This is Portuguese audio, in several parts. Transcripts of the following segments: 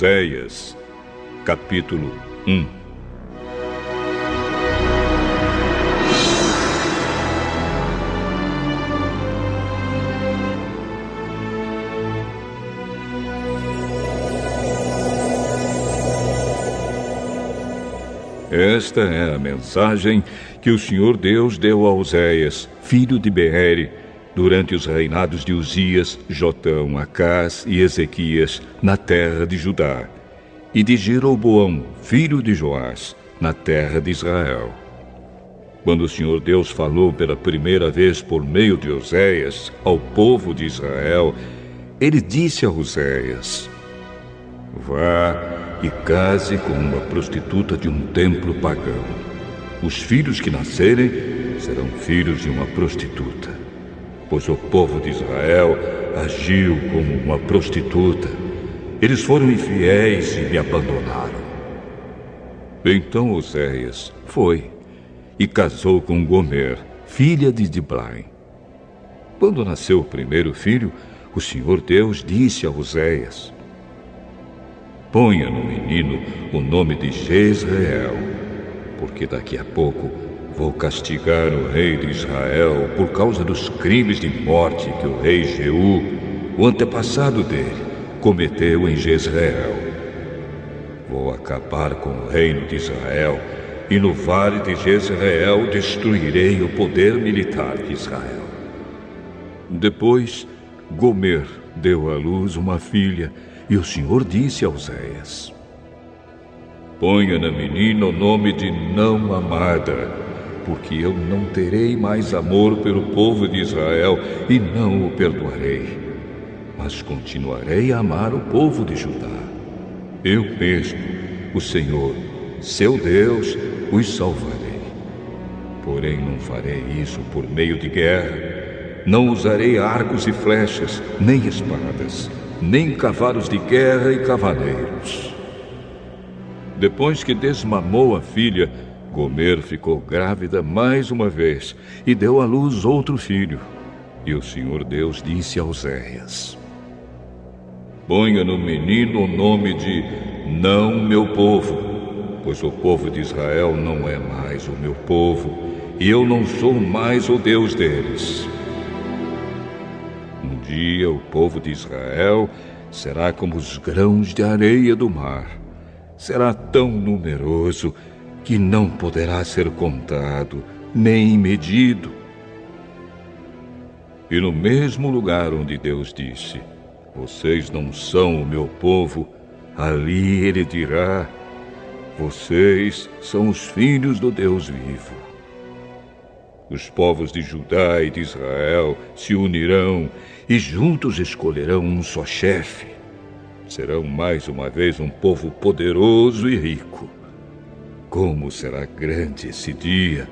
Oséias, capítulo 1. Esta é a mensagem que o Senhor Deus deu a Oséias, filho de Beere, durante os reinados de Uzias, Jotão, Acás e Ezequias, na terra de Judá, e de Jeroboão, filho de Joás, na terra de Israel. Quando o Senhor Deus falou pela primeira vez por meio de Oséias ao povo de Israel, ele disse a Oséias: vá e case com uma prostituta de um templo pagão. Os filhos que nascerem serão filhos de uma prostituta. Pois o povo de Israel agiu como uma prostituta. Eles foram infiéis e me abandonaram. Então Oséias foi e casou com Gomer, filha de Diblai. Quando nasceu o primeiro filho, o Senhor Deus disse a Oséias: ponha no menino o nome de Jezreel, porque daqui a pouco vou castigar o rei de Israel por causa dos crimes de morte que o rei Jeú, o antepassado dele, cometeu em Jezreel. Vou acabar com o reino de Israel e no vale de Jezreel destruirei o poder militar de Israel. Depois, Gomer deu à luz uma filha e o Senhor disse a Oséias: ponha na menina o nome de não amada, porque eu não terei mais amor pelo povo de Israel e não o perdoarei, mas continuarei a amar o povo de Judá. Eu mesmo, o Senhor, seu Deus, os salvarei. Porém não farei isso por meio de guerra. Não usarei arcos e flechas, nem espadas, nem cavalos de guerra e cavaleiros. Depois que desmamou a filha, Gomer ficou grávida mais uma vez e deu à luz outro filho. E o Senhor Deus disse a Oséias: ponha no menino o nome de não meu povo, pois o povo de Israel não é mais o meu povo, e eu não sou mais o Deus deles. Um dia o povo de Israel será como os grãos de areia do mar. Será tão numeroso que não poderá ser contado, nem medido. E no mesmo lugar onde Deus disse: vocês não são o meu povo, ali ele dirá: vocês são os filhos do Deus vivo. Os povos de Judá e de Israel se unirão e juntos escolherão um só chefe. Serão mais uma vez um povo poderoso e rico. Como será grande esse dia,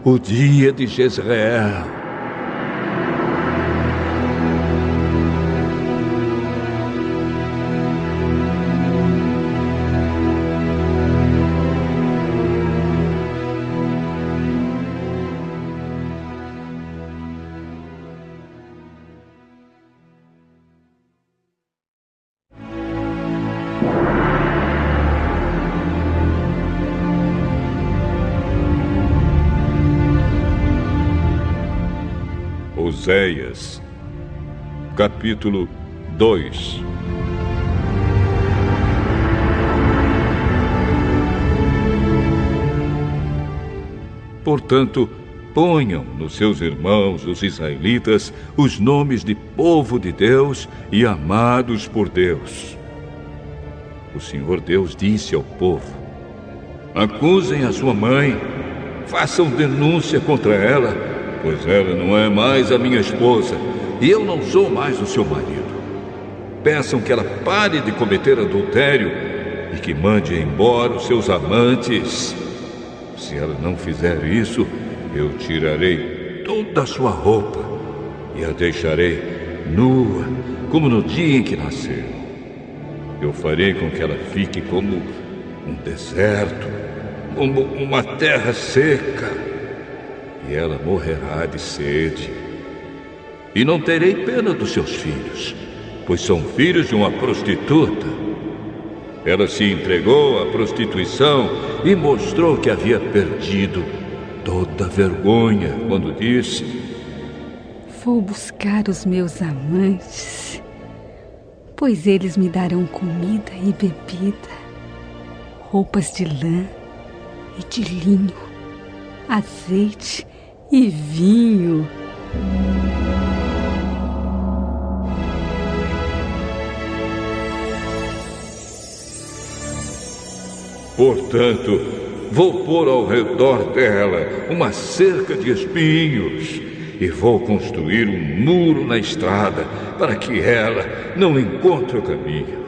o dia de Jezreel. Oséias, capítulo 2. Portanto, ponham nos seus irmãos, os israelitas, os nomes de povo de Deus e amados por Deus. O Senhor Deus disse ao povo: acusem a sua mãe, façam denúncia contra ela, pois ela não é mais a minha esposa, e eu não sou mais o seu marido. Peçam que ela pare de cometer adultério e que mande embora os seus amantes. Se ela não fizer isso, eu tirarei toda a sua roupa e a deixarei nua, como no dia em que nasceu. Eu farei com que ela fique como um deserto, como uma terra seca, e ela morrerá de sede. E não terei pena dos seus filhos, pois são filhos de uma prostituta. Ela se entregou à prostituição e mostrou que havia perdido toda a vergonha quando disse: vou buscar os meus amantes, pois eles me darão comida e bebida, roupas de lã e de linho, azeite e vinho. Portanto, vou pôr ao redor dela uma cerca de espinhos e vou construir um muro na estrada para que ela não encontre o caminho.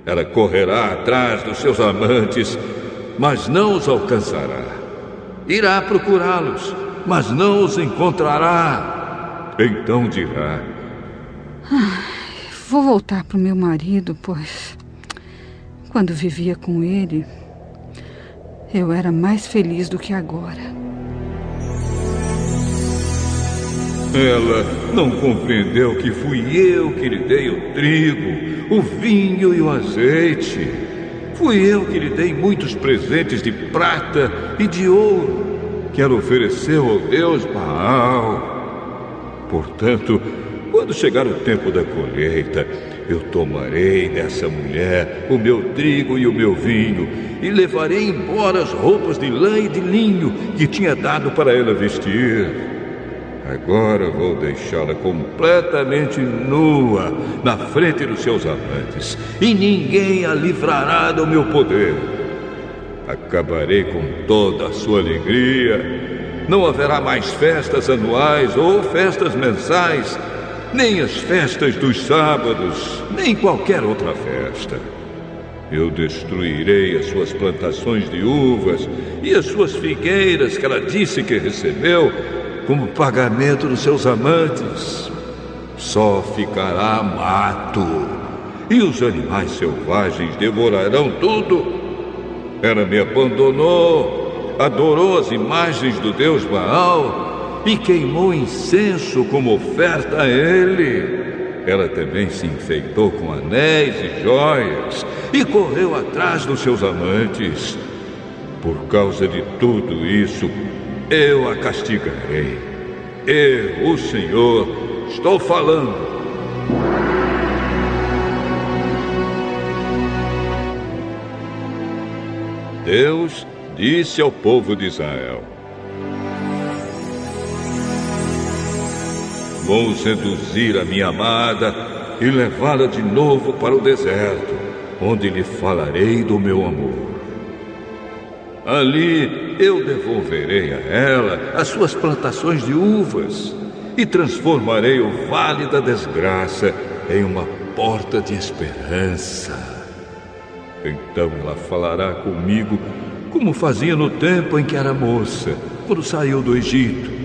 Ela correrá atrás dos seus amantes, mas não os alcançará. Irá procurá-los, mas não os encontrará. Então dirá: vou voltar para o meu marido, pois quando vivia com ele, eu era mais feliz do que agora. Ela não compreendeu que fui eu que lhe dei o trigo, o vinho e o azeite. Fui eu que lhe dei muitos presentes de prata e de ouro, que ela ofereceu ao deus Baal. Portanto, quando chegar o tempo da colheita, eu tomarei dessa mulher o meu trigo e o meu vinho e levarei embora as roupas de lã e de linho que tinha dado para ela vestir. Agora vou deixá-la completamente nua na frente dos seus amantes e ninguém a livrará do meu poder. Acabarei com toda a sua alegria. Não haverá mais festas anuais ou festas mensais, nem as festas dos sábados, nem qualquer outra festa. Eu destruirei as suas plantações de uvas e as suas figueiras que ela disse que recebeu como pagamento dos seus amantes. Só ficará mato, e os animais selvagens devorarão tudo. Ela me abandonou, adorou as imagens do deus Baal e queimou incenso como oferta a ele. Ela também se enfeitou com anéis e joias e correu atrás dos seus amantes. Por causa de tudo isso, eu a castigarei. Eu, o Senhor, estou falando. Deus disse ao povo de Israel: vou seduzir a minha amada e levá-la de novo para o deserto, onde lhe falarei do meu amor. Ali eu devolverei a ela as suas plantações de uvas e transformarei o vale da desgraça em uma porta de esperança. Então ela falará comigo como fazia no tempo em que era moça, quando saiu do Egito.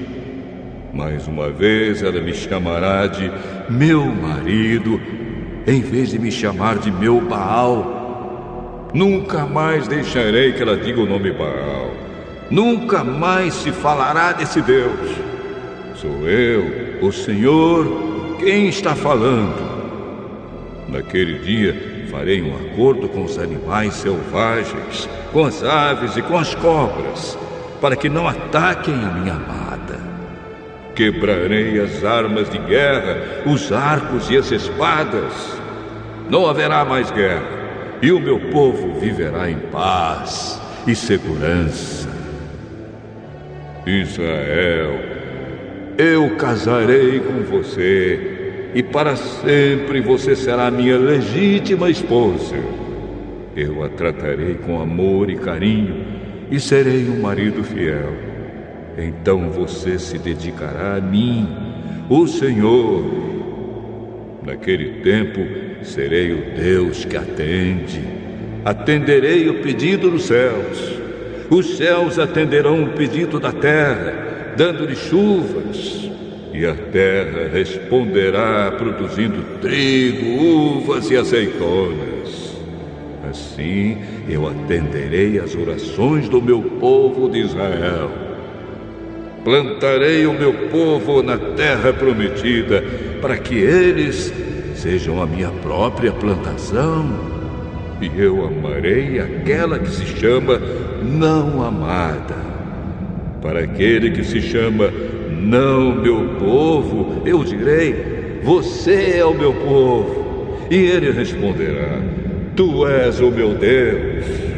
Mais uma vez ela me chamará de meu marido, em vez de me chamar de meu Baal. Nunca mais deixarei que ela diga o nome Baal. Nunca mais se falará desse Deus. Sou eu, o Senhor, quem está falando. Naquele dia farei um acordo com os animais selvagens, com as aves e com as cobras, para que não ataquem a minha amada. Quebrarei as armas de guerra, os arcos e as espadas. Não haverá mais guerra, e o meu povo viverá em paz e segurança. Israel, eu casarei com você, e para sempre você será minha legítima esposa. Eu a tratarei com amor e carinho, e serei um marido fiel. Então você se dedicará a mim, o Senhor. Naquele tempo, serei o Deus que atende. Atenderei o pedido dos céus. Os céus atenderão o pedido da terra, dando-lhe chuvas. E a terra responderá produzindo trigo, uvas e azeitonas. Assim eu atenderei as orações do meu povo de Israel. Plantarei o meu povo na terra prometida, para que eles sejam a minha própria plantação. e eu amarei aquela que se chama não amada. Para aquele que se chama não meu povo, eu direi: você é o meu povo. E ele responderá: tu és o meu Deus.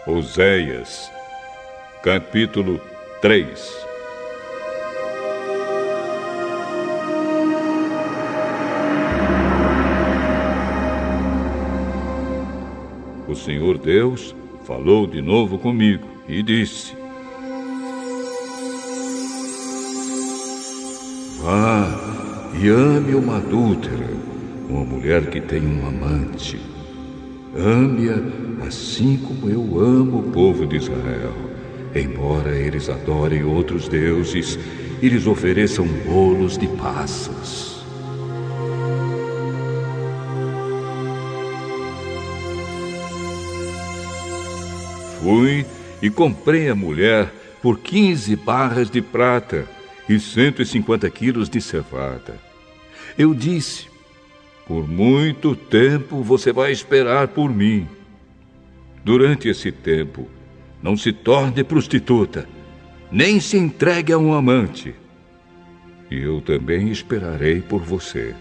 Oséias, capítulo 3. O Senhor Deus falou de novo comigo e disse: vá e ame uma adúltera, uma mulher que tem um amante. Ame-a assim como eu amo o povo de Israel, embora eles adorem outros deuses e lhes ofereçam bolos de passas. Fui e comprei a mulher por 15 barras de prata e 150 quilos de cevada. Eu disse: por muito tempo você vai esperar por mim. Durante esse tempo, não se torne prostituta, nem se entregue a um amante. E eu também esperarei por você.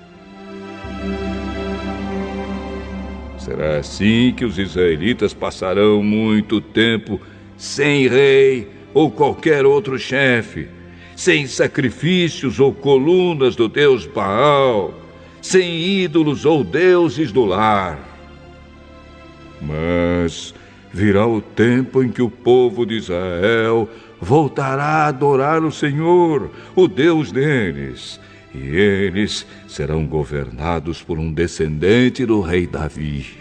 Será assim que os israelitas passarão muito tempo sem rei ou qualquer outro chefe, sem sacrifícios ou colunas do deus Baal, sem ídolos ou deuses do lar. Mas virá o tempo em que o povo de Israel voltará a adorar o Senhor, o Deus deles, e eles serão governados por um descendente do rei Davi.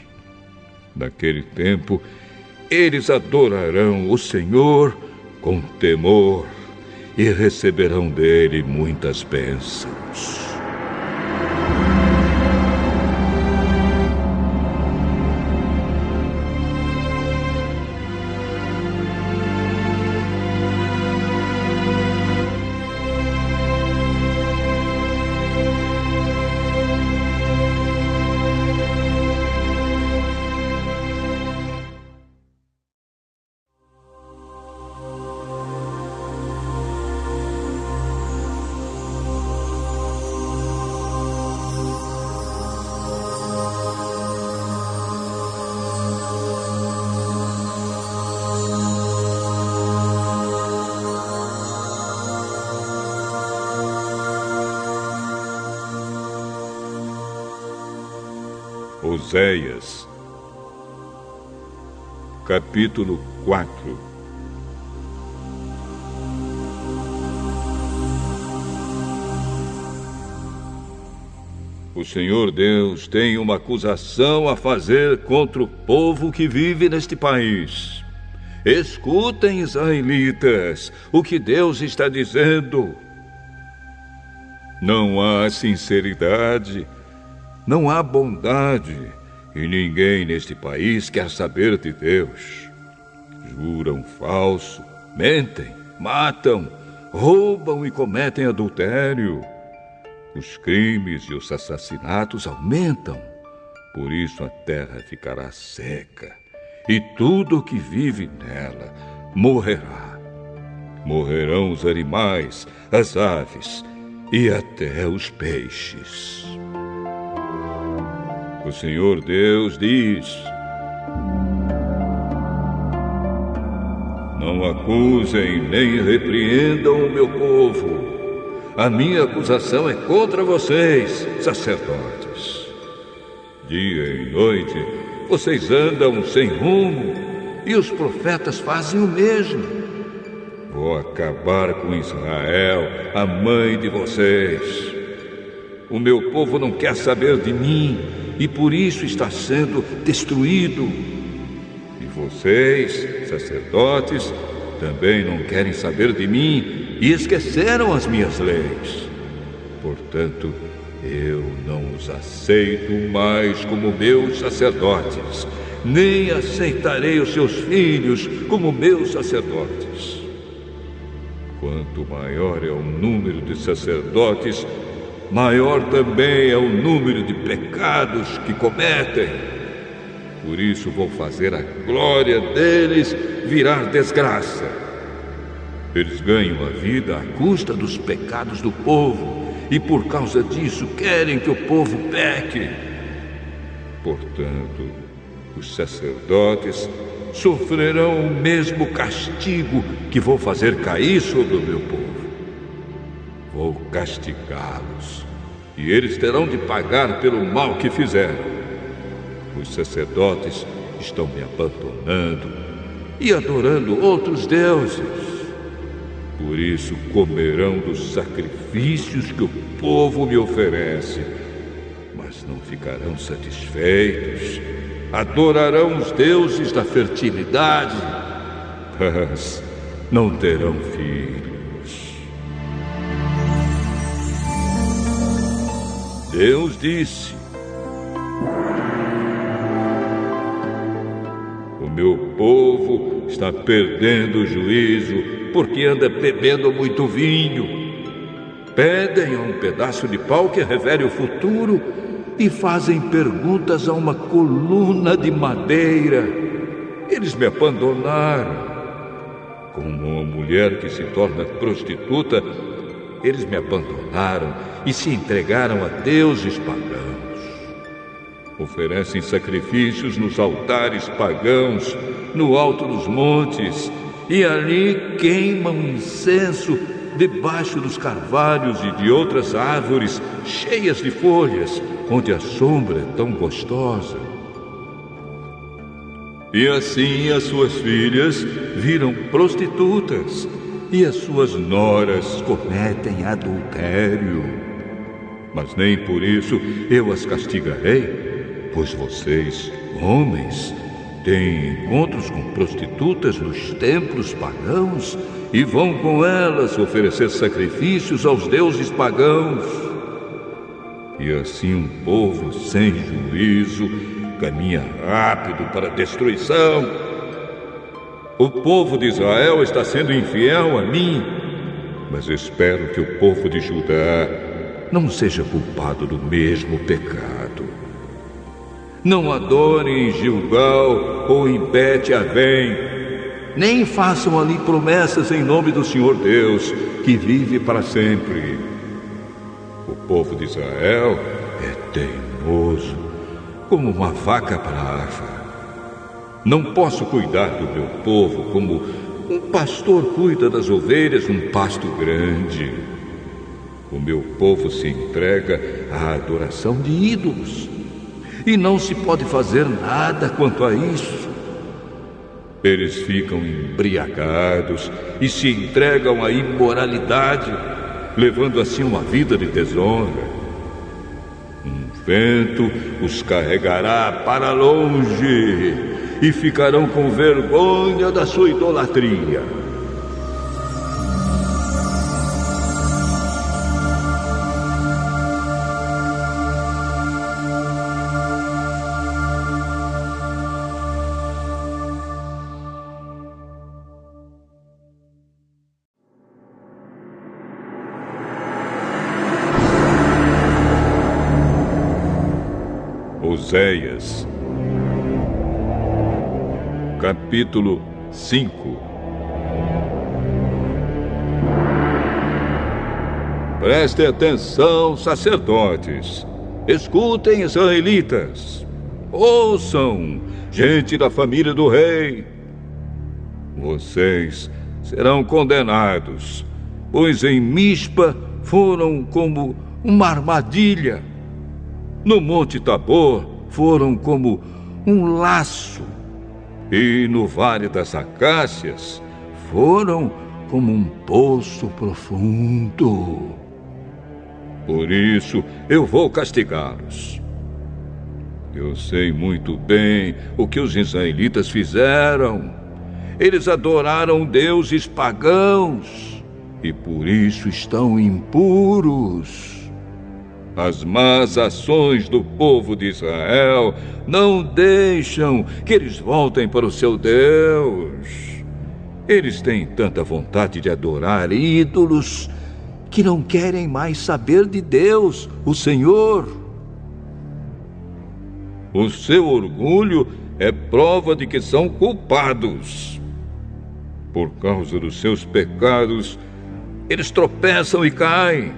Naquele tempo, eles adorarão o Senhor com temor e receberão dele muitas bênçãos. Oséias, capítulo 4. O Senhor Deus tem uma acusação a fazer contra o povo que vive neste país. Escutem, israelitas, o que Deus está dizendo. Não há sinceridade, não há bondade, e ninguém neste país quer saber de Deus. Juram falso, mentem, matam, roubam e cometem adultério. Os crimes e os assassinatos aumentam. Por isso a terra ficará seca, e tudo o que vive nela morrerá. Morrerão os animais, as aves e até os peixes. O Senhor Deus diz: não acusem nem repreendam o meu povo. A minha acusação é contra vocês, sacerdotes. Dia e noite vocês andam sem rumo, e os profetas fazem o mesmo. Vou acabar com Israel, a mãe de vocês. O meu povo não quer saber de mim, e por isso está sendo destruído. E vocês, sacerdotes, também não querem saber de mim e esqueceram as minhas leis. Portanto, eu não os aceito mais como meus sacerdotes, nem aceitarei os seus filhos como meus sacerdotes. Quanto maior é o número de sacerdotes, maior também é o número de pecados que cometem. Por isso vou fazer a glória deles virar desgraça. Eles ganham a vida à custa dos pecados do povo, e por causa disso querem que o povo peque. Portanto, os sacerdotes sofrerão o mesmo castigo que vou fazer cair sobre o meu povo. Vou castigá-los, e eles terão de pagar pelo mal que fizeram. Os sacerdotes estão me abandonando e adorando outros deuses. Por isso comerão dos sacrifícios que o povo me oferece, mas não ficarão satisfeitos. Adorarão os deuses da fertilidade, mas não terão filhos. Deus disse: o meu povo está perdendo o juízo porque anda bebendo muito vinho. Pedem a um pedaço de pau que revele o futuro e fazem perguntas a uma coluna de madeira. Eles me abandonaram. Como uma mulher que se torna prostituta, eles me abandonaram e se entregaram a deuses pagãos. Oferecem sacrifícios nos altares pagãos, no alto dos montes, e ali queimam incenso debaixo dos carvalhos e de outras árvores cheias de folhas, onde a sombra é tão gostosa. E assim as suas filhas viram prostitutas, e as suas noras cometem adultério. Mas nem por isso eu as castigarei, pois vocês, homens, têm encontros com prostitutas nos templos pagãos e vão com elas oferecer sacrifícios aos deuses pagãos. E assim um povo sem juízo caminha rápido para a destruição. O povo de Israel está sendo infiel a mim, mas espero que o povo de Judá não seja culpado do mesmo pecado. Não adorem em Gilgal ou em Bet-Avém, nem façam ali promessas em nome do Senhor Deus, que vive para sempre. O povo de Israel é teimoso, como uma vaca brava. Não posso cuidar do meu povo como um pastor cuida das ovelhas num pasto grande. O meu povo se entrega à adoração de ídolos, e não se pode fazer nada quanto a isso. Eles ficam embriagados e se entregam à imoralidade, levando assim uma vida de desonra. Um vento os carregará para longe e ficarão com vergonha da sua idolatria. Oséias, capítulo 5. Prestem atenção, sacerdotes. Escutem, israelitas. Ouçam, gente da família do rei. Vocês serão condenados, pois em Mispa foram como uma armadilha. No Monte Tabor foram como um laço, e no Vale das Acácias foram como um poço profundo. Por isso eu vou castigá-los. Eu sei muito bem o que os israelitas fizeram. Eles adoraram deuses pagãos e por isso estão impuros. As más ações do povo de Israel não deixam que eles voltem para o seu Deus. Eles têm tanta vontade de adorar ídolos que não querem mais saber de Deus, o Senhor. O seu orgulho é prova de que são culpados. Por causa dos seus pecados, eles tropeçam e caem,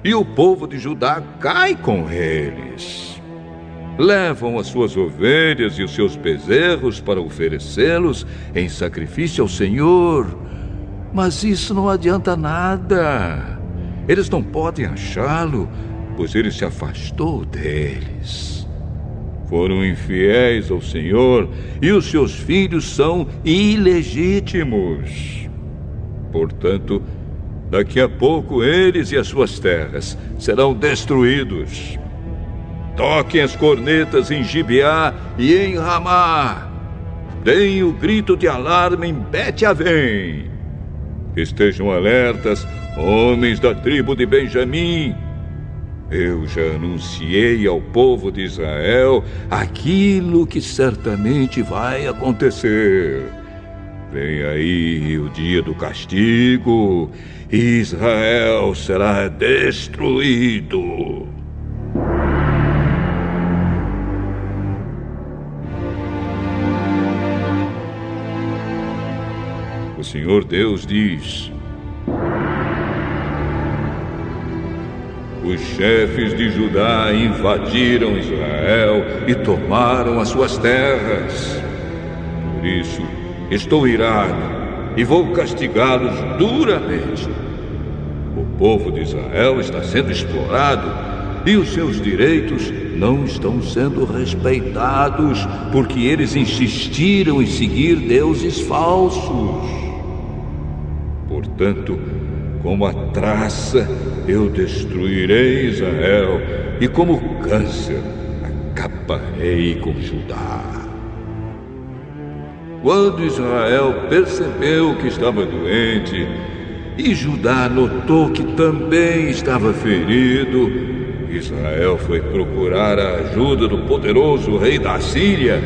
e o povo de Judá cai com eles. Levam as suas ovelhas e os seus bezerros para oferecê-los em sacrifício ao Senhor, mas isso não adianta nada. Eles não podem achá-lo, pois ele se afastou deles. Foram infiéis ao Senhor e os seus filhos são ilegítimos. Portanto, daqui a pouco eles e as suas terras serão destruídos. Toquem as cornetas em Gibeá e em Ramá. Deem o grito de alarme em Bet-Avém. Estejam alertas, homens da tribo de Benjamim. Eu já anunciei ao povo de Israel aquilo que certamente vai acontecer. Vem aí o dia do castigo, e Israel será destruído. O Senhor Deus diz: os chefes de Judá invadiram Israel e tomaram as suas terras. Por isso, estou irado e vou castigá-los duramente. O povo de Israel está sendo explorado e os seus direitos não estão sendo respeitados porque eles insistiram em seguir deuses falsos. Portanto, como a traça, eu destruirei Israel, e como câncer, acabarei com Judá. Quando Israel percebeu que estava doente, e Judá notou que também estava ferido, Israel foi procurar a ajuda do poderoso rei da Síria.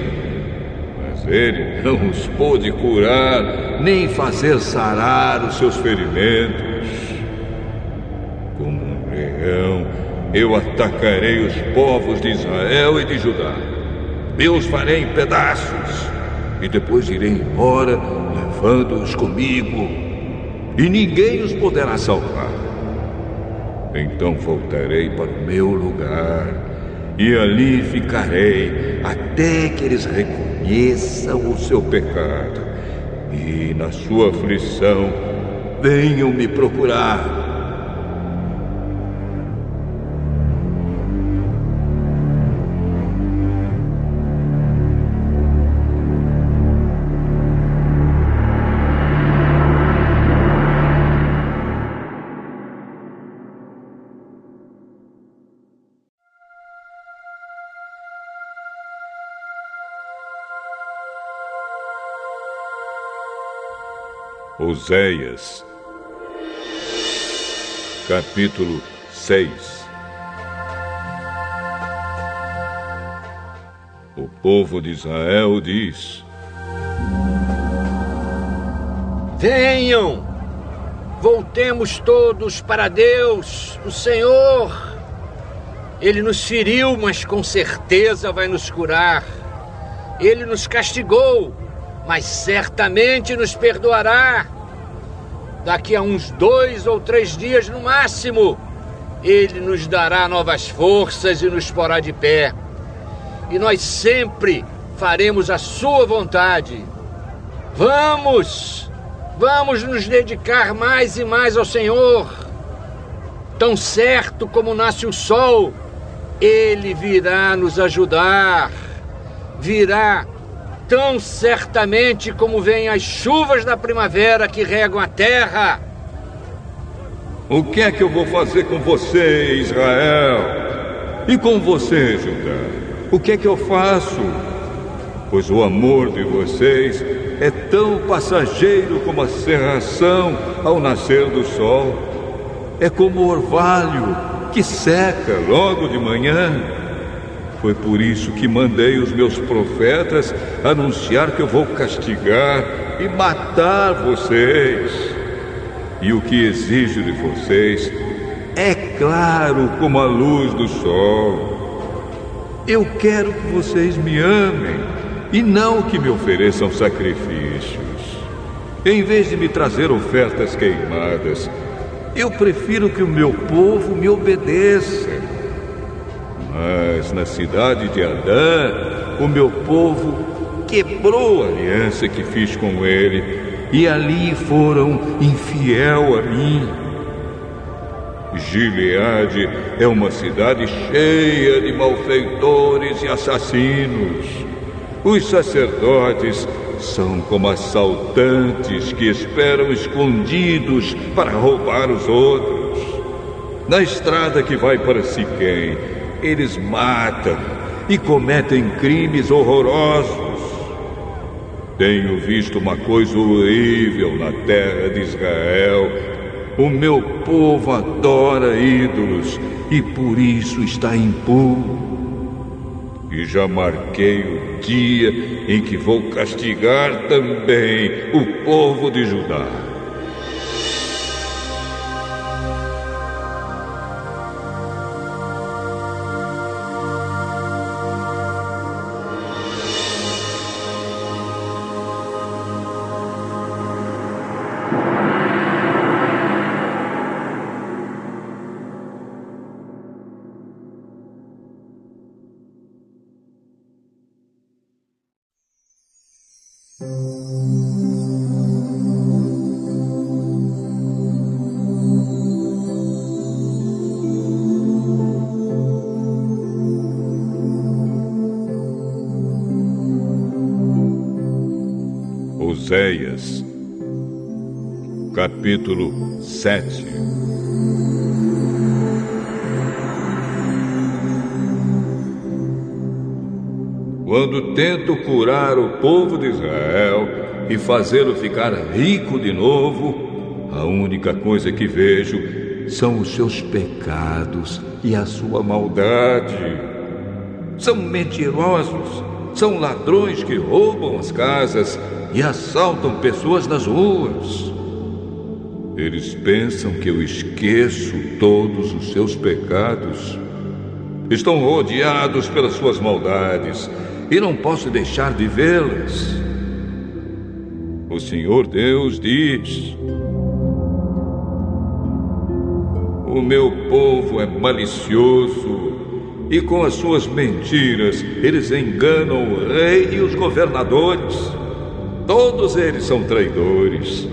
Mas ele não os pôde curar, nem fazer sarar os seus ferimentos. Como um leão, eu atacarei os povos de Israel e de Judá. Eu os farei em pedaços, e depois irei embora, levando-os comigo, e ninguém os poderá salvar. Então voltarei para o meu lugar, e ali ficarei até que eles reconheçam o seu pecado, e na sua aflição venham me procurar. Oséias, capítulo 6. O povo de Israel diz: venham, voltemos todos para Deus, o Senhor. Ele nos feriu, mas com certeza vai nos curar. Ele nos castigou, mas certamente nos perdoará. Daqui a uns 2 ou 3 dias no máximo, Ele nos dará novas forças e nos porá de pé. E nós sempre faremos a sua vontade. Vamos nos dedicar mais e mais ao Senhor. Tão certo como nasce o sol, Ele virá nos ajudar. Virá tão certamente como vêm as chuvas da primavera que regam a terra. O que é que eu vou fazer com você, Israel? E com você, Judá? O que é que eu faço? Pois o amor de vocês é tão passageiro como a cerração ao nascer do sol. É como o orvalho que seca logo de manhã. Foi por isso que mandei os meus profetas anunciar que eu vou castigar e matar vocês. E o que exijo de vocês é claro como a luz do sol. Eu quero que vocês me amem e não que me ofereçam sacrifícios. Em vez de me trazer ofertas queimadas, eu prefiro que o meu povo me obedeça. Mas na cidade de Adã, o meu povo quebrou a aliança que fiz com ele e ali foram infiel a mim. Gileade é uma cidade cheia de malfeitores e assassinos. Os sacerdotes são como assaltantes que esperam escondidos para roubar os outros. Na estrada que vai para Siquém, eles matam e cometem crimes horrorosos. Tenho visto uma coisa horrível na terra de Israel. O meu povo adora ídolos e por isso está impuro. E já marquei o dia em que vou castigar também o povo de Judá. Oséias, capítulo 7. Quando tento curar o povo de Israel e fazê-lo ficar rico de novo, a única coisa que vejo são os seus pecados e a sua maldade. São mentirosos, são ladrões que roubam as casas e assaltam pessoas nas ruas. Eles pensam que eu esqueço todos os seus pecados. Estão rodeados pelas suas maldades e não posso deixar de vê-las. O Senhor Deus diz: o meu povo é malicioso e com as suas mentiras eles enganam o rei e os governadores. Todos eles são traidores.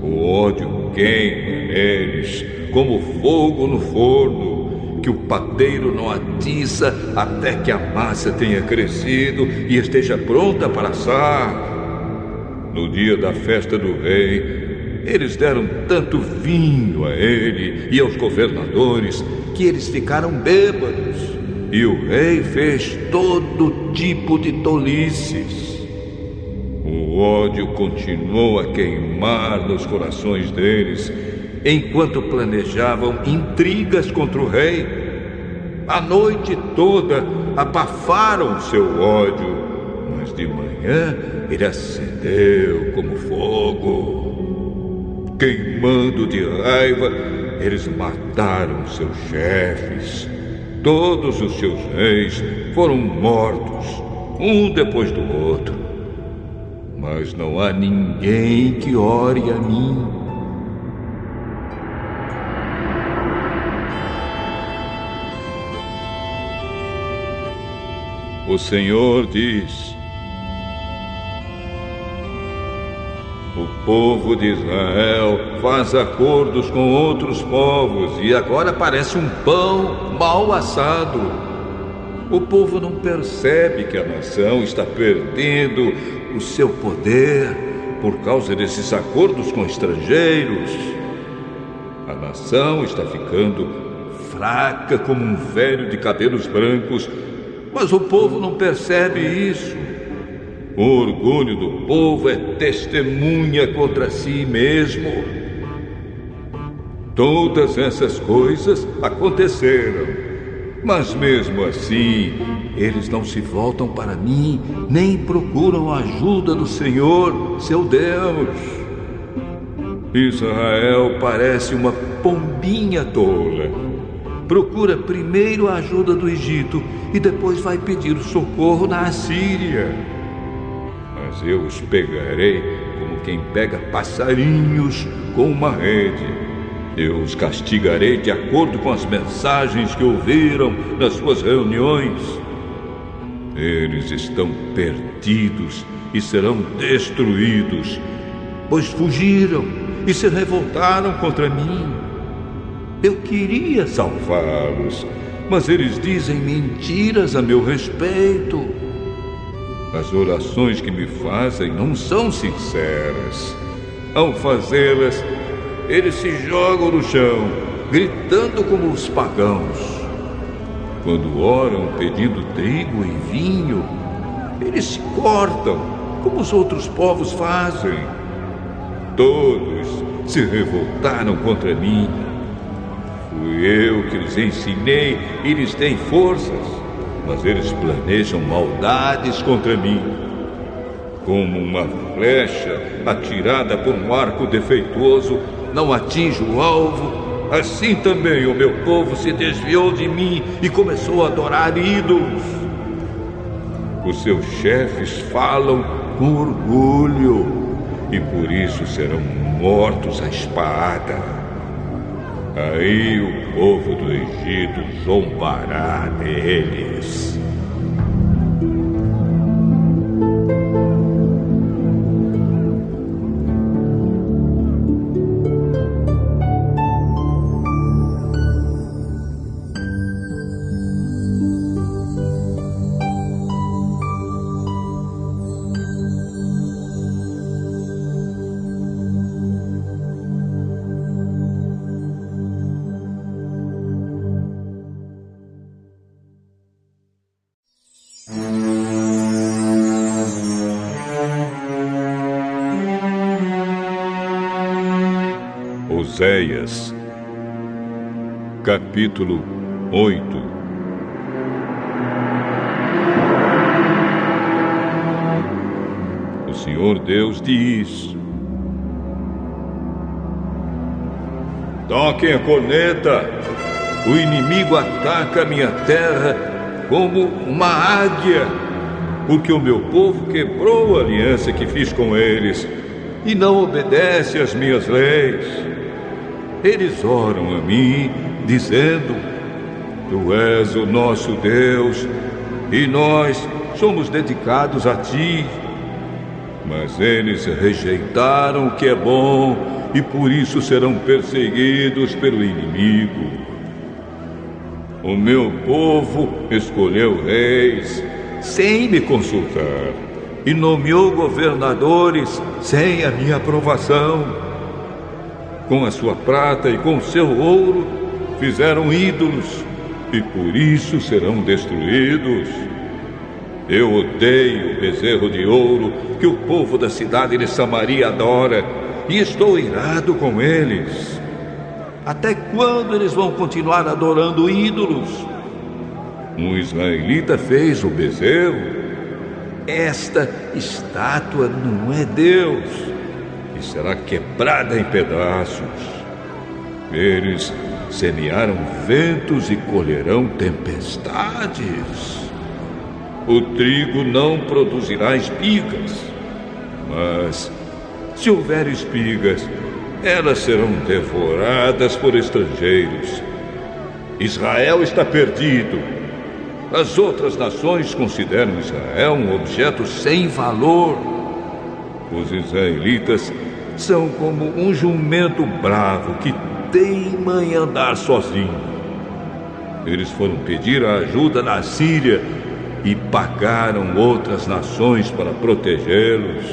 O ódio queima neles como fogo no forno, que o padeiro não atiça até que a massa tenha crescido e esteja pronta para assar. No dia da festa do rei, eles deram tanto vinho a ele e aos governadores que eles ficaram bêbados. E o rei fez todo tipo de tolices. O ódio continuou a queimar nos corações deles, enquanto planejavam intrigas contra o rei. A noite toda abafaram seu ódio, mas de manhã ele acendeu como fogo. Queimando de raiva, eles mataram seus chefes. Todos os seus reis foram mortos, um depois do outro. Mas não há ninguém que ore a mim. O Senhor diz: o povo de Israel faz acordos com outros povos e agora parece um pão mal assado. O povo não percebe que a nação está perdendo o seu poder por causa desses acordos com estrangeiros. A nação está ficando fraca como um velho de cabelos brancos, Mas o povo não percebe isso. O orgulho do povo é testemunha contra si mesmo. Todas essas coisas aconteceram, mas mesmo assim, eles não se voltam para mim, nem procuram a ajuda do Senhor, seu Deus. Israel parece uma pombinha tola. Procura primeiro a ajuda do Egito e depois vai pedir socorro na Assíria. Mas eu os pegarei como quem pega passarinhos com uma rede. Eu os castigarei de acordo com as mensagens que ouviram nas suas reuniões. Eles estão perdidos e serão destruídos, pois fugiram e se revoltaram contra mim. Eu queria salvá-los, mas eles dizem mentiras a meu respeito. As orações que me fazem não são sinceras. Ao fazê-las, eles se jogam no chão, gritando como os pagãos. Quando oram pedindo trigo e vinho, eles se cortam, como os outros povos fazem. Todos se revoltaram contra mim. Fui eu que lhes ensinei e lhes dei forças, mas eles planejam maldades contra mim. Como uma flecha atirada por um arco defeituoso não atinge o alvo, assim também o meu povo se desviou de mim e começou a adorar ídolos. Os seus chefes falam com orgulho e por isso serão mortos à espada. Aí o povo do Egito zombará deles. Oséias, capítulo 8. O Senhor Deus diz: toquem a corneta, o inimigo ataca a minha terra como uma águia, porque o meu povo quebrou a aliança que fiz com eles e não obedece às minhas leis. Eles oram a mim, dizendo: Tu és o nosso Deus, e nós somos dedicados a Ti. Mas eles rejeitaram o que é bom, e por isso serão perseguidos pelo inimigo. O meu povo escolheu reis sem me consultar, e nomeou governadores sem a minha aprovação. Com a sua prata e com o seu ouro fizeram ídolos, e por isso serão destruídos. Eu odeio o bezerro de ouro que o povo da cidade de Samaria adora, e estou irado com eles. Até quando eles vão continuar adorando ídolos? Um israelita fez o bezerro. Esta estátua não é Deus, e será quebrada em pedaços. Eles semearam ventos e colherão tempestades. O trigo não produzirá espigas, mas se houver espigas, elas serão devoradas por estrangeiros. Israel está perdido. As outras nações consideram Israel um objeto sem valor. Os israelitas são como um jumento bravo que teima em andar sozinho. Eles foram pedir a ajuda na Síria e pagaram outras nações para protegê-los.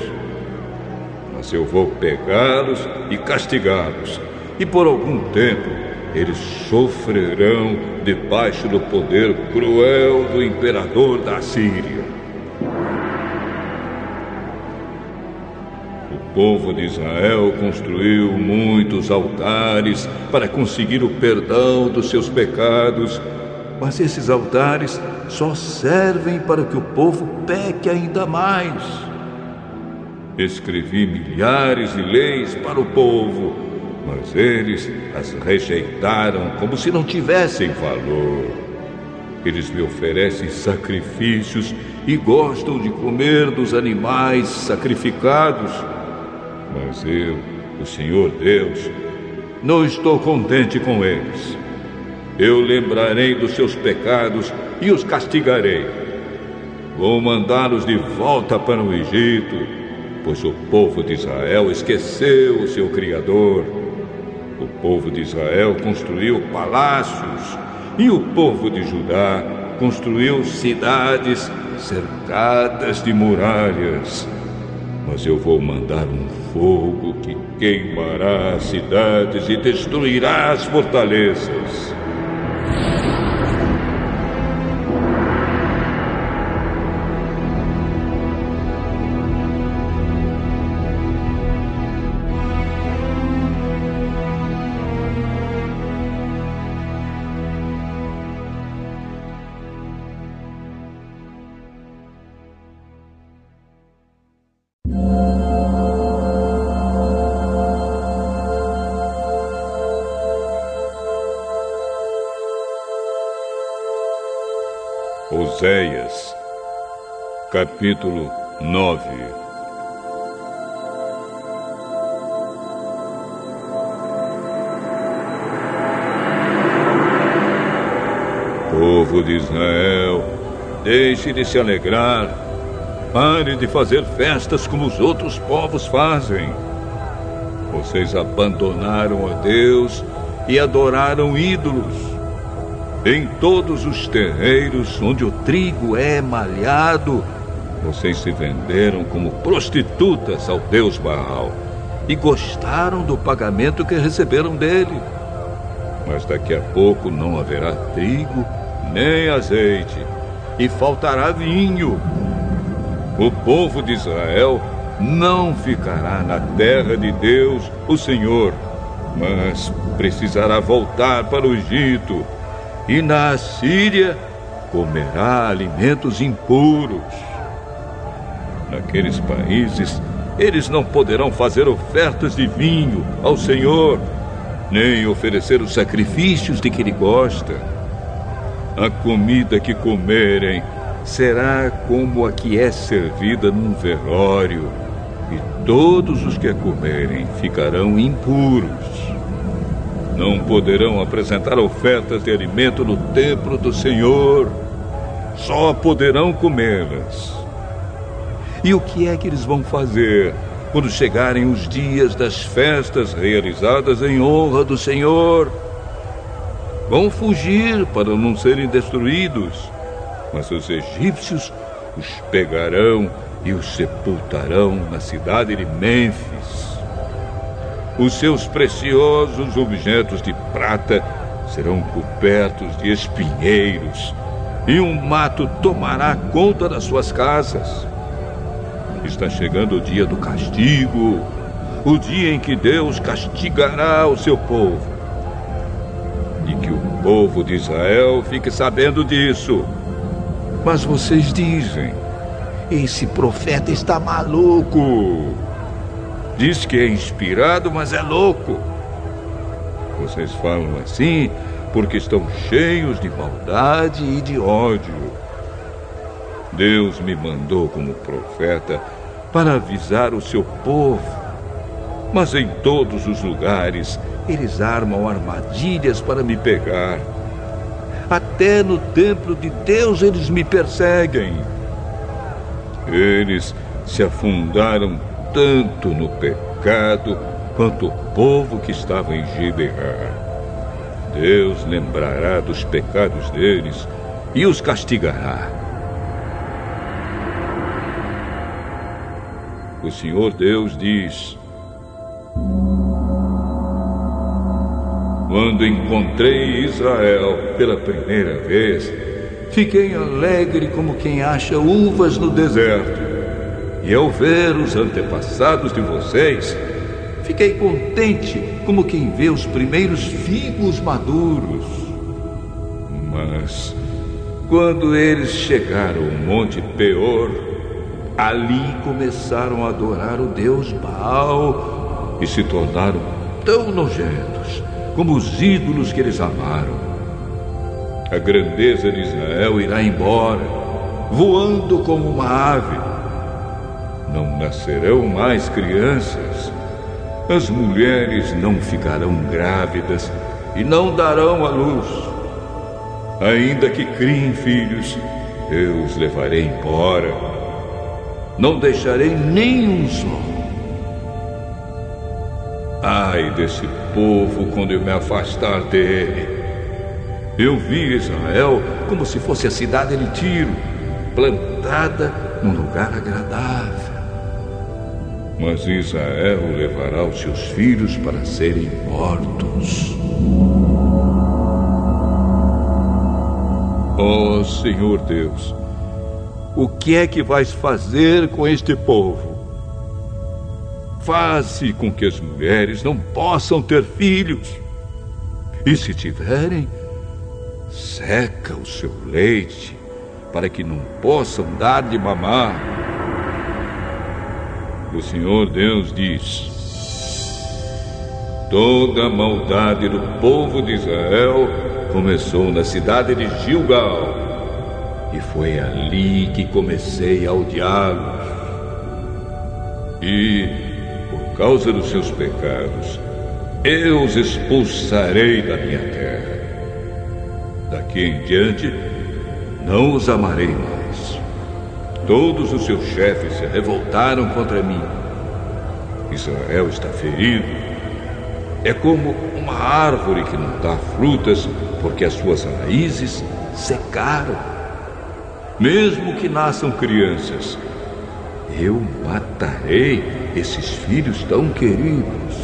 Mas eu vou pegá-los e castigá-los, e por algum tempo eles sofrerão debaixo do poder cruel do imperador da Assíria. O povo de Israel construiu muitos altares para conseguir o perdão dos seus pecados, mas esses altares só servem para que o povo peque ainda mais. Escrevi milhares de leis para o povo, mas eles as rejeitaram como se não tivessem valor. Eles me oferecem sacrifícios e gostam de comer dos animais sacrificados. Mas eu, o Senhor Deus, não estou contente com eles. Eu lembrarei dos seus pecados e os castigarei. Vou mandá-los de volta para o Egito, pois o povo de Israel esqueceu o seu Criador. O povo de Israel construiu palácios e o povo de Judá construiu cidades cercadas de muralhas. Mas eu vou mandar um fogo que queimará as cidades e destruirá as fortalezas. Oséias, capítulo 9. Povo de Israel, deixe de se alegrar. Pare de fazer festas como os outros povos fazem. Vocês abandonaram a Deus e adoraram ídolos. Em todos os terreiros onde o trigo é malhado, vocês se venderam como prostitutas ao Deus Baal e gostaram do pagamento que receberam dele. Mas daqui a pouco não haverá trigo nem azeite e faltará vinho. O povo de Israel não ficará na terra de Deus, o Senhor, mas precisará voltar para o Egito. E na Assíria comerá alimentos impuros. Naqueles países, eles não poderão fazer ofertas de vinho ao Senhor, nem oferecer os sacrifícios de que Ele gosta. A comida que comerem será como a que é servida num velório, e todos os que a comerem ficarão impuros. Não poderão apresentar ofertas de alimento no templo do Senhor. Só poderão comê-las. E o que é que eles vão fazer quando chegarem os dias das festas realizadas em honra do Senhor? Vão fugir para não serem destruídos, mas os egípcios os pegarão e os sepultarão na cidade de Mênfis. Os seus preciosos objetos de prata serão cobertos de espinheiros, e um mato tomará conta das suas casas. Está chegando o dia do castigo, o dia em que Deus castigará o seu povo. E que o povo de Israel fique sabendo disso. Mas vocês dizem: esse profeta está maluco. Diz que é inspirado, mas é louco. Vocês falam assim porque estão cheios de maldade e de ódio. Deus me mandou como profeta para avisar o seu povo. Mas em todos os lugares eles armam armadilhas para me pegar. Até no templo de Deus eles me perseguem. Eles se afundaram tanto no pecado quanto o povo que estava em Gibeá. Deus lembrará dos pecados deles e os castigará. O Senhor Deus diz: Quando encontrei Israel pela primeira vez, fiquei alegre como quem acha uvas no deserto. E ao ver os antepassados de vocês, fiquei contente como quem vê os primeiros figos maduros. Mas quando eles chegaram ao Monte Peor, ali começaram a adorar o deus Baal e se tornaram tão nojentos como os ídolos que eles amaram. A grandeza de Israel irá embora, voando como uma ave. Não nascerão mais crianças. As mulheres não ficarão grávidas e não darão à luz. Ainda que criem filhos, eu os levarei embora. Não deixarei nenhum só. Ai desse povo quando eu me afastar dele. Eu vi Israel como se fosse a cidade de Tiro, plantada num lugar agradável. Mas Israel levará os seus filhos para serem mortos. Ó Senhor Deus, o que é que vais fazer com este povo? Faze com que as mulheres não possam ter filhos. E se tiverem, seca o seu leite, para que não possam dar de mamar. O Senhor Deus diz: toda a maldade do povo de Israel começou na cidade de Gilgal, e foi ali que comecei a odiá-los. E, por causa dos seus pecados, eu os expulsarei da minha terra. Daqui em diante, não os amarei mais. Todos os seus chefes se revoltaram contra mim. Israel está ferido. É como uma árvore que não dá frutas porque as suas raízes secaram. Mesmo que nasçam crianças, eu matarei esses filhos tão queridos.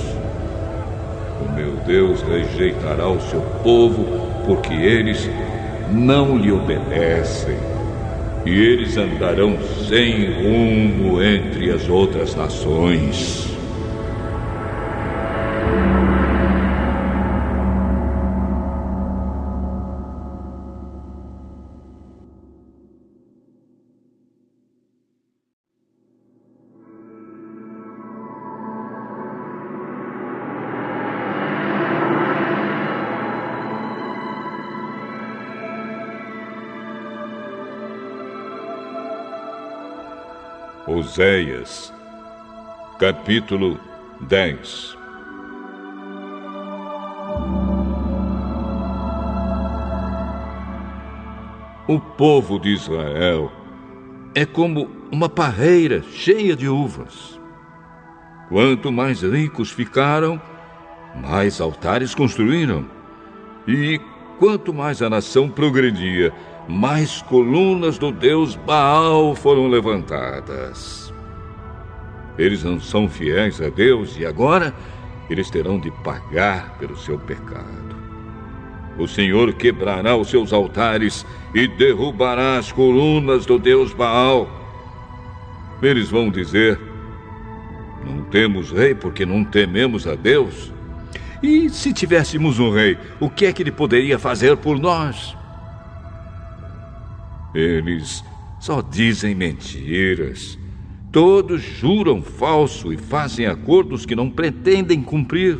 O meu Deus rejeitará o seu povo porque eles não lhe obedecem. E eles andarão sem rumo entre as outras nações. Oséias, capítulo 10. O povo de Israel é como uma parreira cheia de uvas. Quanto mais ricos ficaram, mais altares construíram. E quanto mais a nação progredia, mais colunas do deus Baal foram levantadas. Eles não são fiéis a Deus e agora eles terão de pagar pelo seu pecado. O Senhor quebrará os seus altares e derrubará as colunas do deus Baal. Eles vão dizer: não temos rei porque não tememos a Deus. E se tivéssemos um rei, o que é que ele poderia fazer por nós? Eles só dizem mentiras. Todos juram falso e fazem acordos que não pretendem cumprir.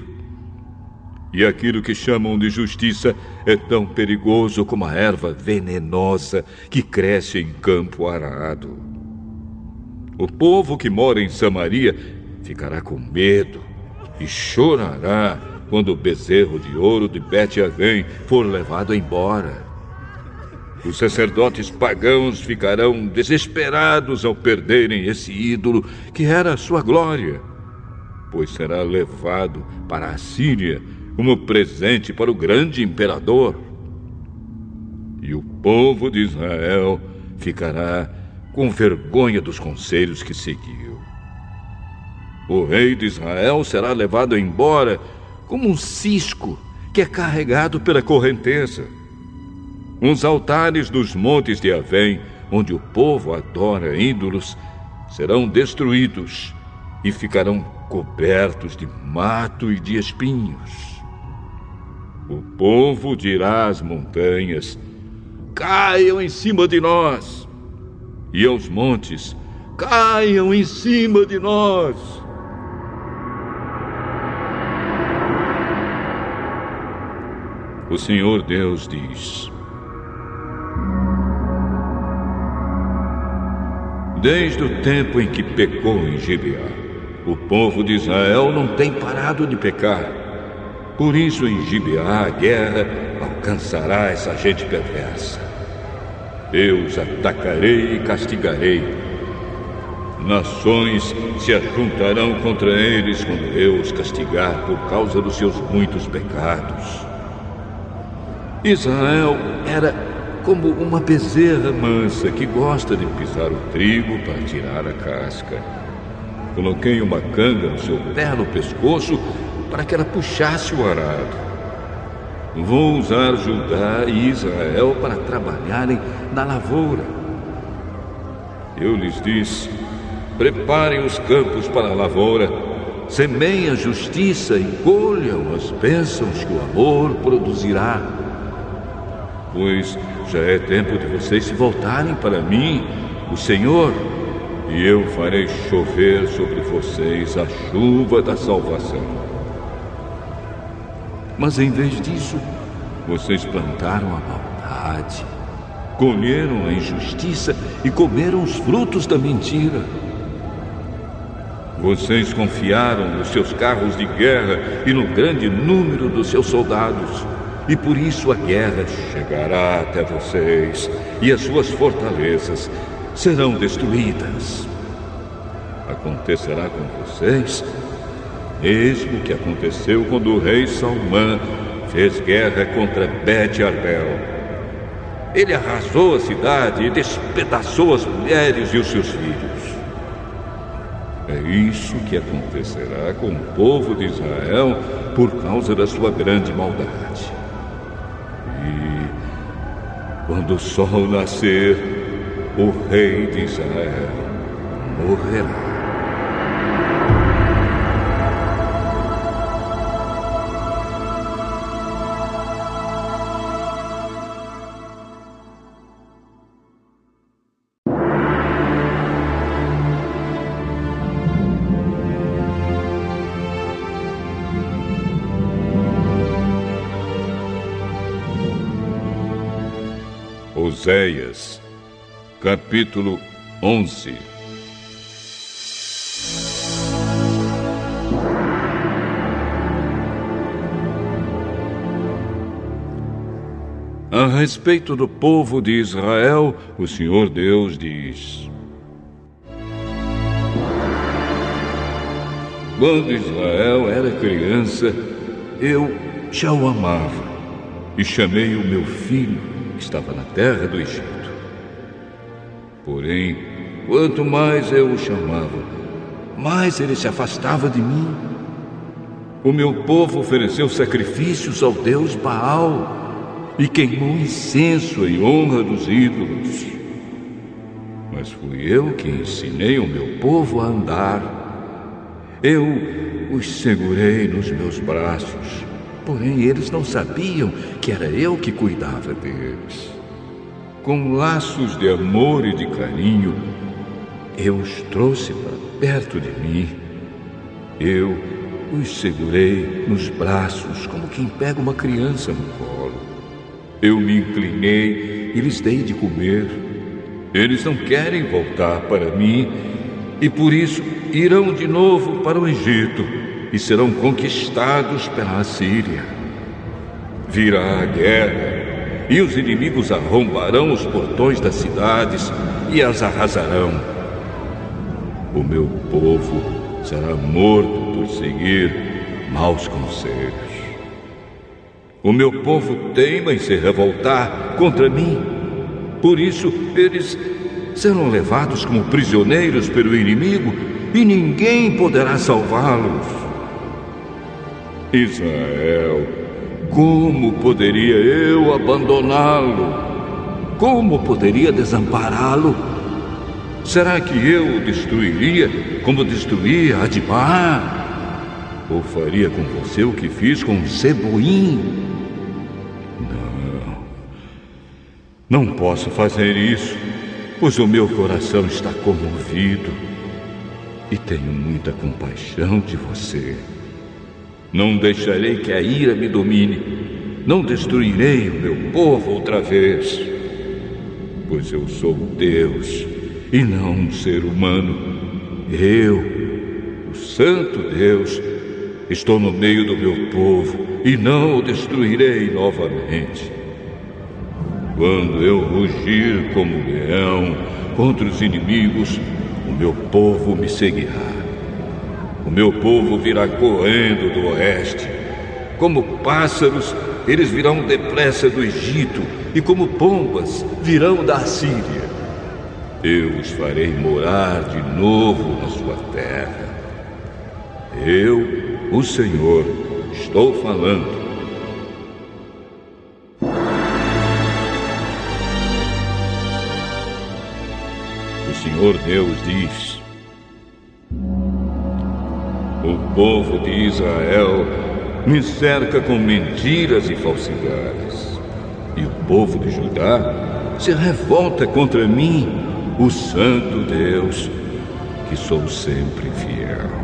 E aquilo que chamam de justiça é tão perigoso como a erva venenosa que cresce em campo arado. O povo que mora em Samaria ficará com medo e chorará quando o bezerro de ouro de Bet-Avém for levado embora. Os sacerdotes pagãos ficarão desesperados ao perderem esse ídolo que era a sua glória, pois será levado para a Síria como presente para o grande imperador. E o povo de Israel ficará com vergonha dos conselhos que seguiu. O rei de Israel será levado embora como um cisco que é carregado pela correnteza. Os altares dos montes de Avém, onde o povo adora ídolos, serão destruídos e ficarão cobertos de mato e de espinhos. O povo dirá às montanhas: caiam em cima de nós, e aos montes: caiam em cima de nós. O Senhor Deus diz: desde o tempo em que pecou em Gibeá, o povo de Israel não tem parado de pecar. Por isso, em Gibeá, a guerra alcançará essa gente perversa. Eu os atacarei e castigarei. Nações se ajuntarão contra eles quando eu os castigar por causa dos seus muitos pecados. Israel era como uma bezerra mansa que gosta de pisar o trigo para tirar a casca. Coloquei uma canga no seu belo pescoço para que ela puxasse o arado. Vou usar Judá e Israel para trabalharem na lavoura. Eu lhes disse: preparem os campos para a lavoura, semeiem a justiça e colham as bênçãos que o amor produzirá. Pois já é tempo de vocês se voltarem para mim, o Senhor, e eu farei chover sobre vocês a chuva da salvação. Mas em vez disso, vocês plantaram a maldade, colheram a injustiça e comeram os frutos da mentira. Vocês confiaram nos seus carros de guerra e no grande número dos seus soldados. E por isso a guerra chegará até vocês e as suas fortalezas serão destruídas. Acontecerá com vocês mesmo que aconteceu quando o rei Salmã fez guerra contra Bet-Arbel. Ele arrasou a cidade e despedaçou as mulheres e os seus filhos. É isso que acontecerá com o povo de Israel por causa da sua grande maldade. E quando o sol nascer, o rei de Israel morrerá. Oséias, capítulo 11. A respeito do povo de Israel, o Senhor Deus diz: quando Israel era criança, eu já o amava e chamei o meu filho que estava na terra do Egito. Porém, quanto mais eu o chamava, mais ele se afastava de mim. O meu povo ofereceu sacrifícios ao Deus Baal e queimou incenso em honra dos ídolos. Mas fui eu que ensinei o meu povo a andar. Eu os segurei nos meus braços. Porém, eles não sabiam que era eu que cuidava deles. Com laços de amor e de carinho, eu os trouxe para perto de mim. Eu os segurei nos braços como quem pega uma criança no colo. Eu me inclinei e lhes dei de comer. Eles não querem voltar para mim e por isso irão de novo para o Egito e serão conquistados pela Assíria. Virá a guerra, e os inimigos arrombarão os portões das cidades e as arrasarão. O meu povo será morto por seguir maus conselhos. O meu povo teima em se revoltar contra mim. Por isso, eles serão levados como prisioneiros pelo inimigo e ninguém poderá salvá-los. Israel Como poderia eu abandoná-lo? Como poderia desampará-lo? Será que eu o destruiria como destruí Adimá? Ou faria com você o que fiz com Zeboim? Não posso fazer isso, pois o meu coração está comovido e tenho muita compaixão de você. Não deixarei que a ira me domine, não destruirei o meu povo outra vez, pois eu sou Deus e não um ser humano. Eu, o Santo Deus, estou no meio do meu povo e não o destruirei novamente. Quando eu rugir como leão contra os inimigos, o meu povo me seguirá. O meu povo virá correndo do oeste. Como pássaros, eles virão depressa do Egito, e como pombas, virão da Assíria. Eu os farei morar de novo na sua terra. Eu, o Senhor, estou falando. O Senhor Deus diz: o povo de Israel me cerca com mentiras e falsidades, e o povo de Judá se revolta contra mim, o Santo Deus, que sou sempre fiel.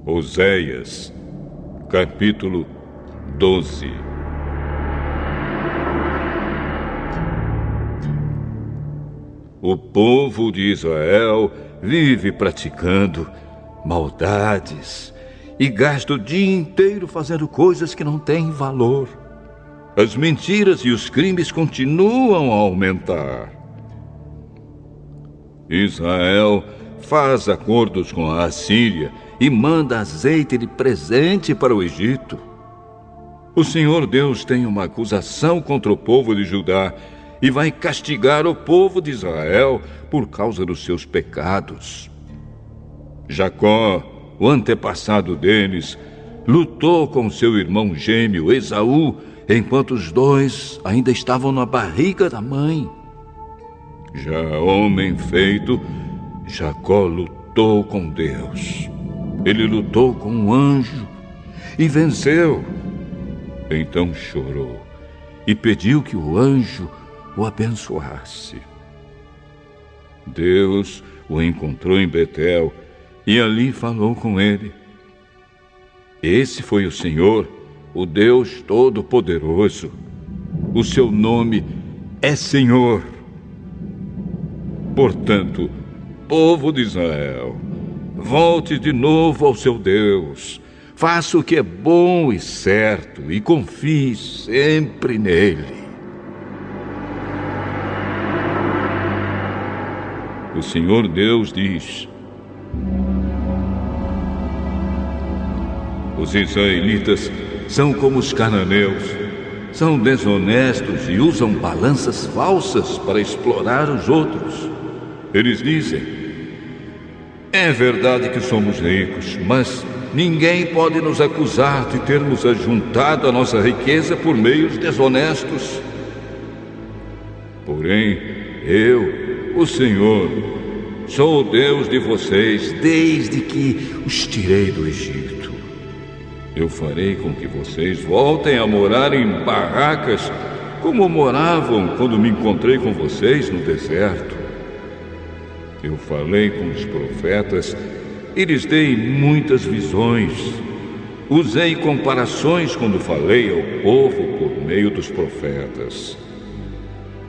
Oséias, capítulo 12. O povo de Israel vive praticando maldades e gasta o dia inteiro fazendo coisas que não têm valor. As mentiras e os crimes continuam a aumentar. Israel faz acordos com a Assíria e manda azeite de presente para o Egito. O Senhor Deus tem uma acusação contra o povo de Judá e vai castigar o povo de Israel por causa dos seus pecados. Jacó, o antepassado deles, lutou com seu irmão gêmeo Esaú enquanto os dois ainda estavam na barriga da mãe. Já homem feito, Jacó lutou com Deus. Ele lutou com um anjo e venceu. Então chorou e pediu que o anjo o abençoasse. Deus o encontrou em Betel e ali falou com ele. Esse foi o Senhor, o Deus Todo-Poderoso. O seu nome é Senhor. Portanto, povo de Israel, volte de novo ao seu Deus. Faça o que é bom e certo e confie sempre nele. O Senhor Deus diz: os israelitas são como os cananeus. São desonestos e usam balanças falsas para explorar os outros. Eles dizem: é verdade que somos ricos, mas ninguém pode nos acusar de termos ajuntado a nossa riqueza por meios desonestos. Porém, eu, o Senhor, sou o Deus de vocês desde que os tirei do Egito. Eu farei com que vocês voltem a morar em barracas como moravam quando me encontrei com vocês no deserto. Eu falei com os profetas e lhes dei muitas visões. Usei comparações quando falei ao povo por meio dos profetas.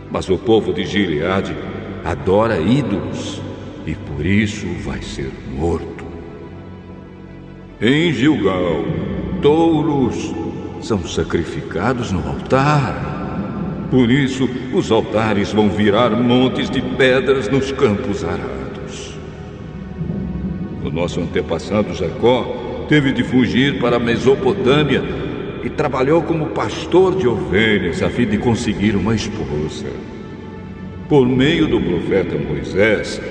Mas o povo de Gileade adora ídolos e por isso vai ser morto. Em Gilgal, touros são sacrificados no altar. Por isso, os altares vão virar montes de pedras nos campos arados. nosso antepassado Jacó teve de fugir para a Mesopotâmia e trabalhou como pastor de ovelhas a fim de conseguir uma esposa. Por meio do profeta Moisés,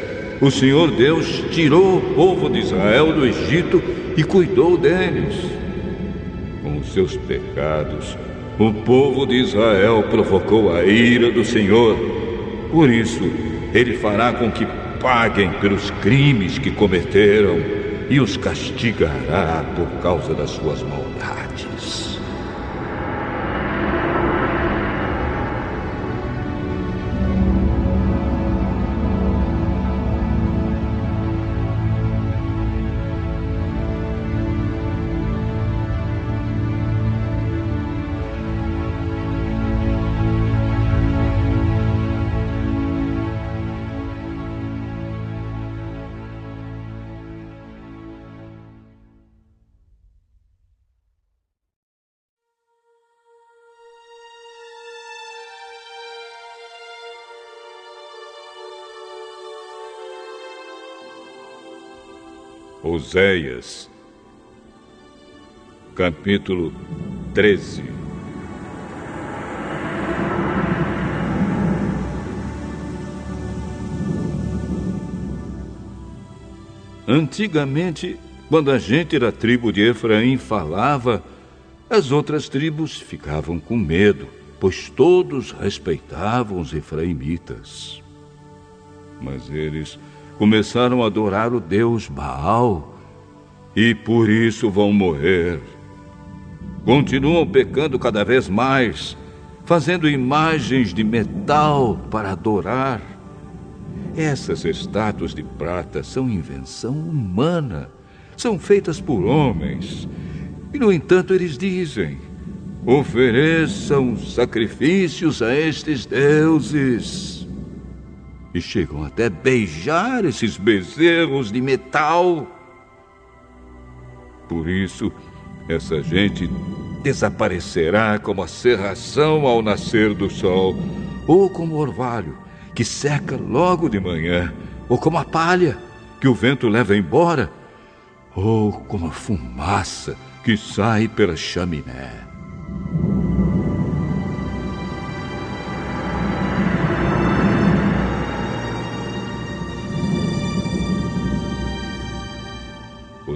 o Senhor Deus tirou o povo de Israel do Egito e cuidou deles. Com os seus pecados, o povo de Israel provocou a ira do Senhor. Por isso, ele fará com que paguem pelos crimes que cometeram e os castigará por causa das suas maldades. Oséias, capítulo 13. Antigamente, quando a gente da tribo de Efraim falava, as outras tribos ficavam com medo, pois todos respeitavam os efraimitas. Mas eles começaram a adorar o deus Baal e por isso vão morrer. Continuam pecando cada vez mais, fazendo imagens de metal para adorar. Essas estátuas de prata são invenção humana, são feitas por homens. E, no entanto, eles dizem: ofereçam sacrifícios a estes deuses. E chegam até beijar esses bezerros de metal. Por isso, essa gente desaparecerá como a cerração ao nascer do sol, ou como o orvalho, que seca logo de manhã, ou como a palha, que o vento leva embora, ou como a fumaça que sai pela chaminé.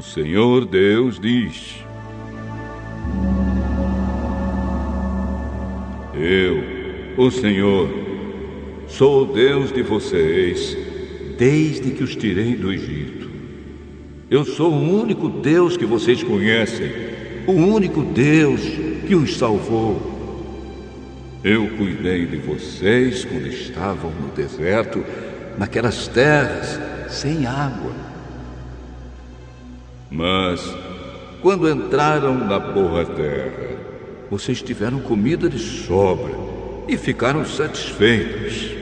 O Senhor Deus diz: eu, o Senhor, sou o Deus de vocês, desde que os tirei do Egito. Eu sou o único Deus que vocês conhecem, o único Deus que os salvou. Eu cuidei de vocês quando estavam no deserto, naquelas terras sem água. Mas, quando entraram na boa terra, vocês tiveram comida de sobra e ficaram satisfeitos.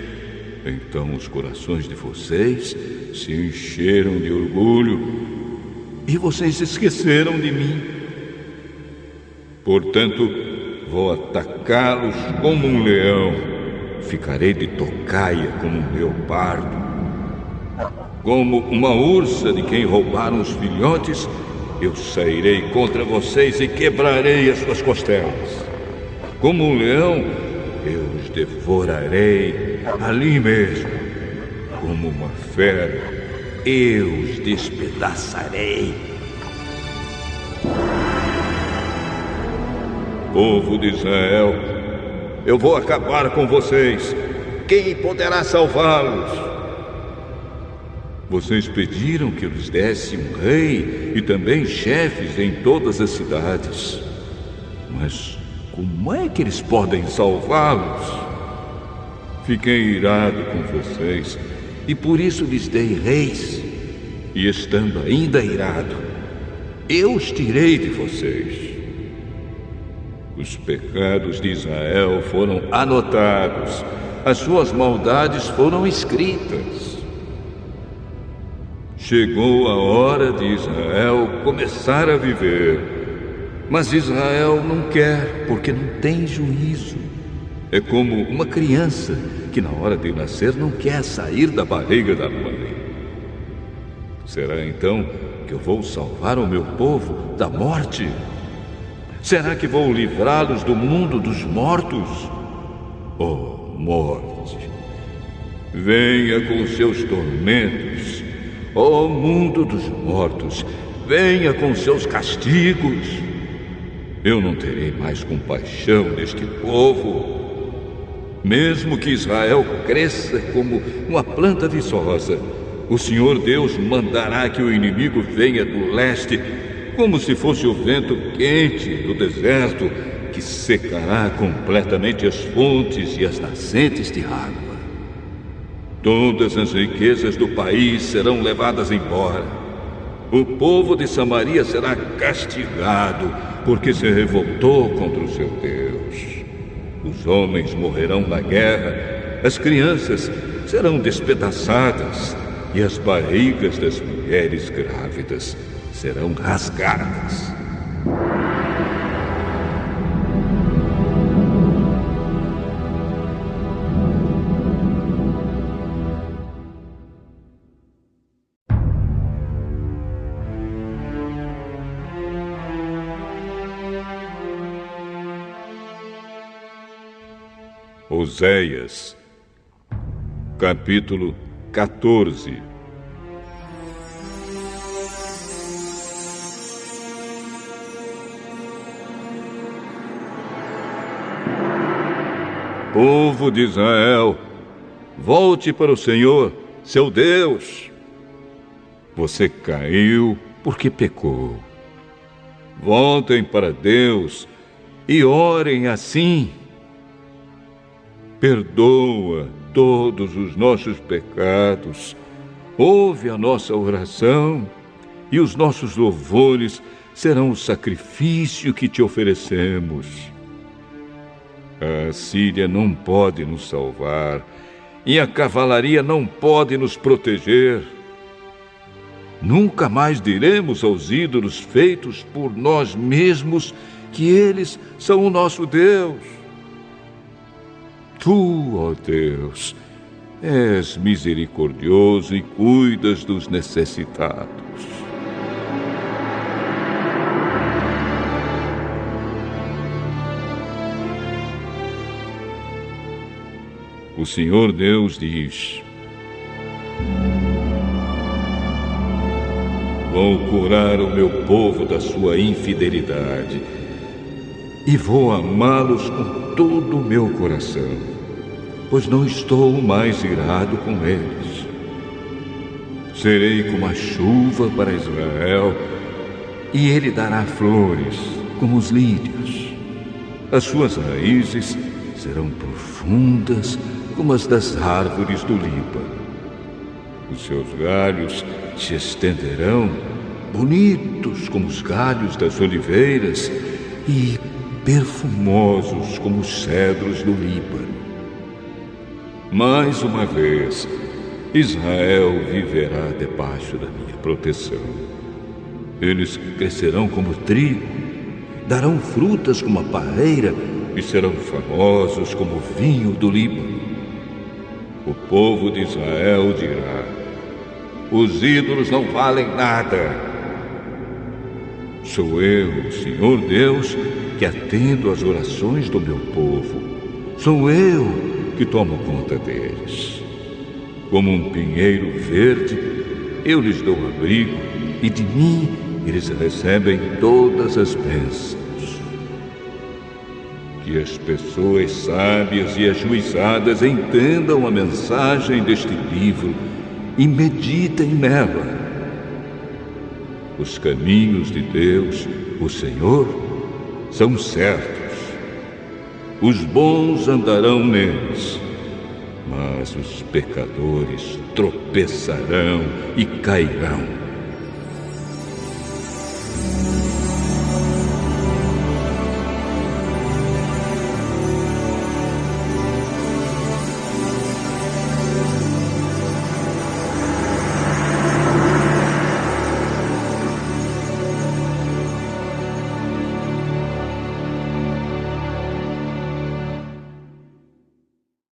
Então os corações de vocês se encheram de orgulho e vocês esqueceram de mim. Portanto, vou atacá-los como um leão, ficarei de tocaia como um leopardo. Como uma ursa de quem roubaram os filhotes, eu sairei contra vocês e quebrarei as suas costelas. Como um leão, eu os devorarei ali mesmo. Como uma fera, eu os despedaçarei. Povo de Israel, eu vou acabar com vocês. Quem poderá salvá-los? Vocês pediram que eu lhes desse um rei e também chefes em todas as cidades. Mas como é que eles podem salvá-los? Fiquei irado com vocês e por isso lhes dei reis. E estando ainda irado, eu os tirei de vocês. Os pecados de Israel foram anotados, as suas maldades foram escritas. Chegou a hora de Israel começar a viver. Mas Israel não quer, porque não tem juízo. É como uma criança que na hora de nascer não quer sair da barriga da mãe. Será então que eu vou salvar o meu povo da morte? Será que vou livrá-los do mundo dos mortos? Oh, morte, venha com seus tormentos. Oh, mundo dos mortos, venha com seus castigos. Eu não terei mais compaixão deste povo. Mesmo que Israel cresça como uma planta viçosa, o Senhor Deus mandará que o inimigo venha do leste, como se fosse o vento quente do deserto, que secará completamente as fontes e as nascentes de água. Todas as riquezas do país serão levadas embora. O povo de Samaria será castigado, porque se revoltou contra o seu Deus. Os homens morrerão na guerra, as crianças serão despedaçadas e as barrigas das mulheres grávidas serão rasgadas. Oséias, capítulo 14. Povo de Israel, volte para o Senhor, seu Deus. Você caiu porque pecou. Voltem para Deus e orem assim. Perdoa todos os nossos pecados, ouve a nossa oração, e os nossos louvores serão o sacrifício que te oferecemos. A Síria não pode nos salvar, e a cavalaria não pode nos proteger. Nunca mais diremos aos ídolos feitos por nós mesmos que eles são o nosso Deus. Tu, ó Deus, és misericordioso e cuidas dos necessitados. O Senhor Deus diz: vou curar o meu povo da sua infidelidade e vou amá-los com todo o meu coração, pois não estou mais irado com eles. Serei como a chuva para Israel, e ele dará flores como os lírios. As suas raízes serão profundas como as das árvores do Líbano. Os seus galhos se estenderão, bonitos como os galhos das oliveiras e perfumosos como os cedros do Líbano. Mais uma vez, Israel viverá debaixo da minha proteção. Eles crescerão como trigo, darão frutas como a parreira e serão famosos como o vinho do Líbano. O povo de Israel dirá: os ídolos não valem nada. Sou eu, Senhor Deus, que atendo às orações do meu povo. Sou eu que tomo conta deles. Como um pinheiro verde, eu lhes dou abrigo, e de mim eles recebem todas as bênçãos. Que as pessoas sábias e ajuizadas entendam a mensagem deste livro e meditem nela. Os caminhos de Deus, o Senhor, são certos. Os bons andarão neles, mas os pecadores tropeçarão e cairão.